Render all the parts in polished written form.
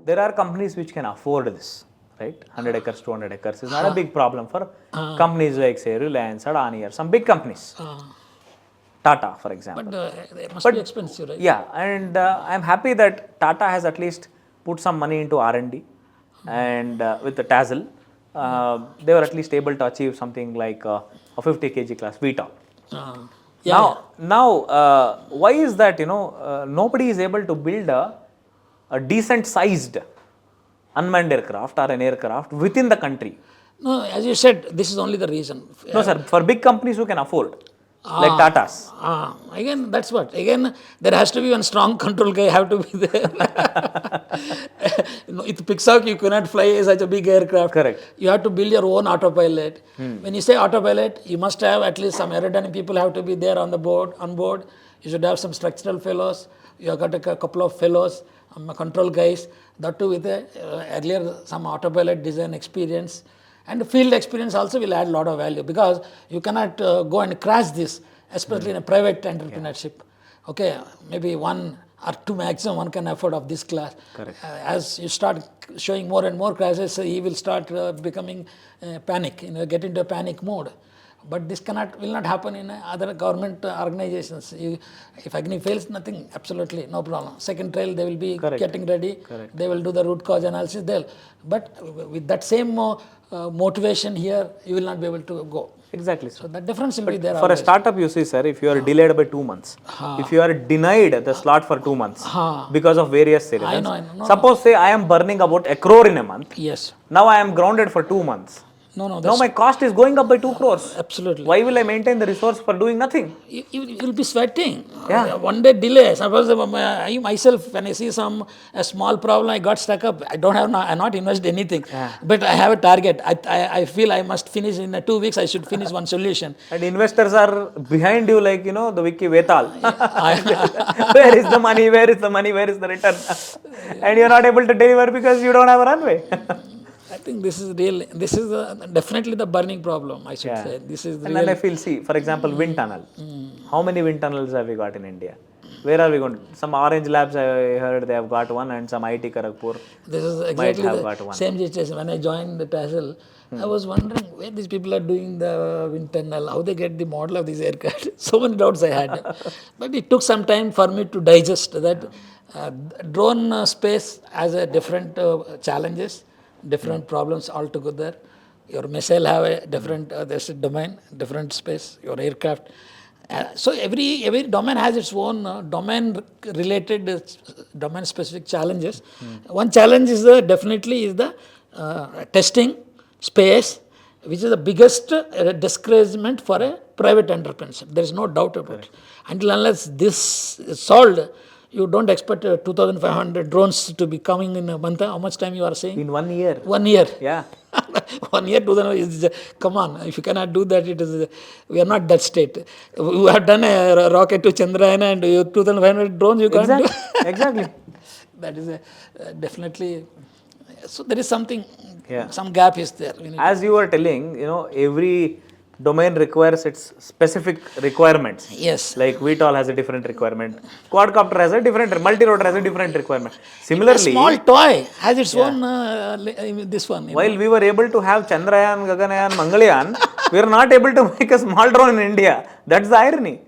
there are companies which can afford this, right? 100 acres, 200 acres is not a big problem for companies like, say, Reliance, ADANI, or some big companies. Tata, for example. They must be expensive, right? Yeah, and I'm happy that Tata has at least put some money into R&D, and with the Tassel, they were at least able to achieve something like a 50 kg class VTOL. Now, why is that? Nobody is able to build a decent sized unmanned aircraft or an aircraft within the country. No, as you said, this is only the reason. No, sir. For big companies who can afford, like Tata's. Again, that's what. Again, there has to be one strong control guy have to be there. With Pixar, you cannot fly such a big aircraft. Correct. You have to build your own autopilot. When you say autopilot, you must have at least some aerodynamic people have to be there on board. You should have some structural fellows. You have got a couple of fellows, control guys. That too with earlier some autopilot design experience. And field experience also will add a lot of value, because you cannot go and crash this, especially in a private entrepreneurship. Okay, maybe one or two maximum one can afford of this class. Correct. As you start showing more and more crashes, he will start becoming panic, get into a panic mode. But this will not happen in other government organizations. If Agni fails, nothing, absolutely no problem. Second trial, they will be getting ready. Correct. They will do the root cause analysis. But with that same motivation here, you will not be able to go. Exactly, sir. So the difference will be there. For a startup, you see, sir, if you are delayed by 2 months, if you are denied the slot for 2 months because of various reasons, I know. Suppose say I am burning about 1 crore in a month. Yes. Now I am grounded for 2 months. No. Now my cost is going up by 2 crores. Absolutely. Why will I maintain the resource for doing nothing? You will be sweating. Yeah. One day delay. Suppose I myself, when I see a small problem, I got stuck up. I not invested anything. But I have a target. I feel I must finish in 2 weeks. I should finish one solution. And investors are behind you, like, the Vicky Vetal. Where is the money? Where is the money? Where is the return? And you're not able to deliver because you don't have a runway. I think this is definitely the burning problem, I should say. And then I feel, see, for example, wind tunnel. How many wind tunnels have we got in India? Where are we going? Some Orange Labs, I heard they have got one, and some IT Kharagpur this is exactly the same situation. When I joined the Tassel, I was wondering where these people are doing the wind tunnel, how they get the model of this aircraft. So many doubts I had. But it took some time for me to digest that drone space has a different challenges, different problems altogether. Your missile have a different, there's a domain, different space, your aircraft. So every domain has its own domain-related, domain-specific challenges. One challenge is definitely the testing space, which is the biggest discouragement for a private entrepreneurship. There is no doubt about it. Until unless this is solved, you don't expect 2,500 drones to be coming in a month. How much time you are saying? In 1 year. 1 year. Yeah. 1 year, 2,000 come on. If you cannot do that, we are not that state. We have done a rocket to Chandrayaan and 2,500 drones you can't do. Exactly. That is definitely. So there is something, some gap is there. As you were telling, every domain requires its specific requirements. Yes. Like VTOL has a different requirement. Quadcopter has a different, multi-rotor has a different requirement. Similarly, a small toy has its own, this one. While we were able to have Chandrayaan, Gaganyaan, Mangalyaan, we are not able to make a small drone in India. That's the irony.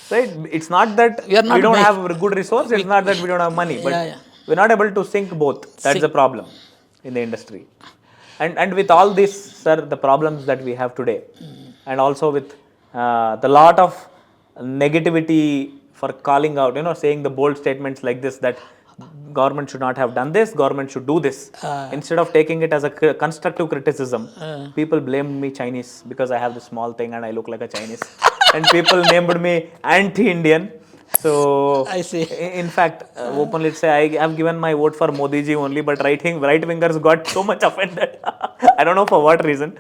Right? It's not that we don't have a good resource, it's not that we don't have money, but we're not able to sync both. That's the problem in the industry. And with all this, sir, the problems that we have today, and also with the lot of negativity for calling out, saying the bold statements like this, that government should not have done this, government should do this. Instead of taking it as a constructive criticism, people blamed me Chinese because I have this small thing and I look like a Chinese. And people named me anti-Indian. So, I see. In fact, openly say I have given my vote for Modi ji only, but right wingers got so much offended. I don't know for what reason.